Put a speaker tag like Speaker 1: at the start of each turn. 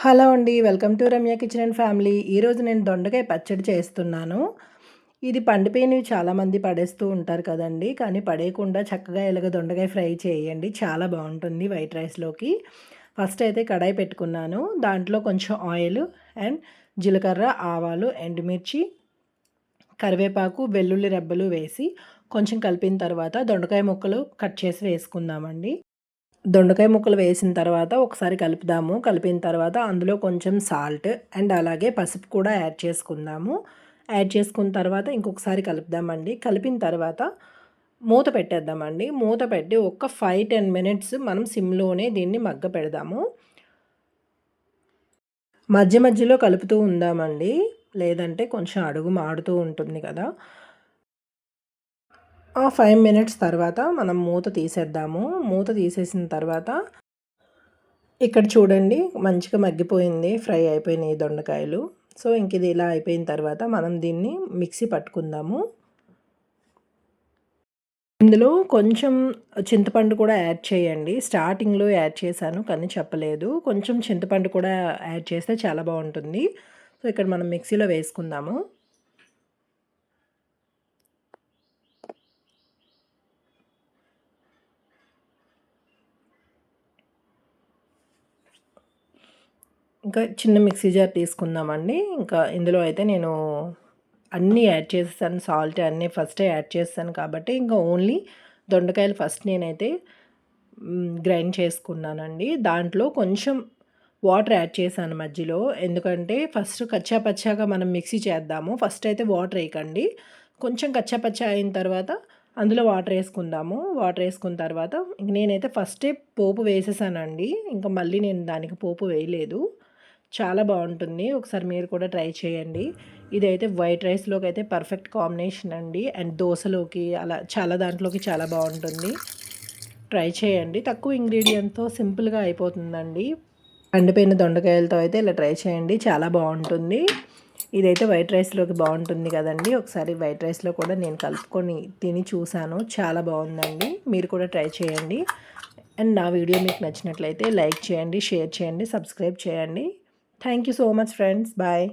Speaker 1: Hello అండి. Welcome to Ramya kitchen and family. ఈరోజు నేను దొండకాయ పచ్చడి చేస్తున్నాను. ఇది పండిపోయినవి చాలామంది పడేస్తూ ఉంటారు కదండీ! కానీ పడేయకుండా చక్కగా ఇలాగ దొండకాయ ఫ్రై చేయండి. చాలా బావుంటుంది వైట్ రైస్‌లోకి. ఫస్ట్ అయితే కడాయి పెట్టుకున్నాను. దాంట్లో కొంచెం ఆయిల్ అండ్ జీలకర్ర, ఆవాలు, ఎండుమిర్చి, కరివేపాకు, వెల్లుల్లి రెబ్బలు వేసి కొంచెం కలిపిన తర్వాత దొండకాయ ముక్కలు కట్ చేసి వేసుకుందామండి. దొండకాయ ముక్కలు వేసిన తర్వాత ఒకసారి కలుపుదాము. కలిపిన తర్వాత అందులో కొంచెం సాల్ట్ అండ్ అలాగే పసుపు కూడా యాడ్ చేసుకుందాము. యాడ్ చేసుకున్న తర్వాత ఇంకొకసారి కలుపుదామండి. కలిపిన తర్వాత మూత పెట్టేద్దామండి. మూత పెట్టి ఒక 5-10 మినిట్స్ మనం సిమ్‌లోనే దీన్ని మగ్గపెడదాము. మధ్య మధ్యలో కలుపుతూ ఉందామండి. లేదంటే కొంచెం అడుగు మాడుతూ ఉంటుంది కదా! ఆ 5 మినిట్స్ తర్వాత మనం మూత తీసేద్దాము. మూత తీసేసిన తర్వాత ఇక్కడ చూడండి మంచిగా మగ్గిపోయింది. ఫ్రై అయిపోయినాయి దొండకాయలు. సో, ఇంక ఇది ఇలా అయిపోయిన తర్వాత మనం దీన్ని మిక్సీ పట్టుకుందాము. ఇందులో కొంచెం చింతపండు కూడా యాడ్ చేయండి. స్టార్టింగ్‌లో యాడ్ చేశాను కానీ చెప్పలేదు. కొంచెం చింతపండు కూడా యాడ్ చేస్తే చాలా బావుంటుంది. సో, ఇక్కడ మనం మిక్సీలో వేసుకుందాము. ఇంకా చిన్న మిక్సీ జార్ తీసుకుందామండి. ఇంకా ఇందులో అయితే నేను అన్నీ యాడ్ చేసేసాను. సాల్ట్ అన్నీ ఫస్టే యాడ్ చేసేసాను కాబట్టి ఇంకా ఓన్లీ దొండకాయలు ఫస్ట్ నేనైతే గ్రైండ్ చేసుకున్నానండి. దాంట్లో కొంచెం వాటర్ యాడ్ చేశాను మధ్యలో. ఎందుకంటే ఫస్ట్ కచ్చా పచ్చాగా మనం మిక్సీ చేద్దాము. ఫస్ట్ అయితే వాటర్ ఏయకండి. కొంచెం కచ్చా పచ్చా అయిన తర్వాత అందులో వాటర్ ఏసుకుందాము. వాటర్ ఏసుకున్న తర్వాత ఇంక నేనైతే ఫస్టే పోపు వేసేసానండి. ఇంకా మళ్ళీ నేను దానికి పోపు వేయలేదు. చాలా బావుంటుంది. ఒకసారి మీరు కూడా ట్రై చేయండి. ఇదైతే వైట్ రైస్‌లోకి అయితే పర్ఫెక్ట్ కాంబినేషన్ అండి. అండ్ దోసలోకి అలా చాలా దాంట్లోకి చాలా బావుంటుంది. ట్రై చేయండి. తక్కువ ఇంగ్రీడియెంట్‌తో సింపుల్‌గా అయిపోతుందండి. పండిపోయిన దొండకాయలతో అయితే ఇలా ట్రై చేయండి. చాలా బావుంటుంది. ఇదైతే వైట్ రైస్‌లోకి బావుంటుంది కదండీ! ఒకసారి వైట్ రైస్‌లో కూడా నేను కలుపుకొని తిని చూసాను. చాలా బావుందండి. మీరు కూడా ట్రై చేయండి. అండ్ నా వీడియో మీకు నచ్చినట్లయితే లైక్ చేయండి, షేర్ చేయండి, సబ్స్క్రైబ్ చేయండి. Thank you so much friends. Bye.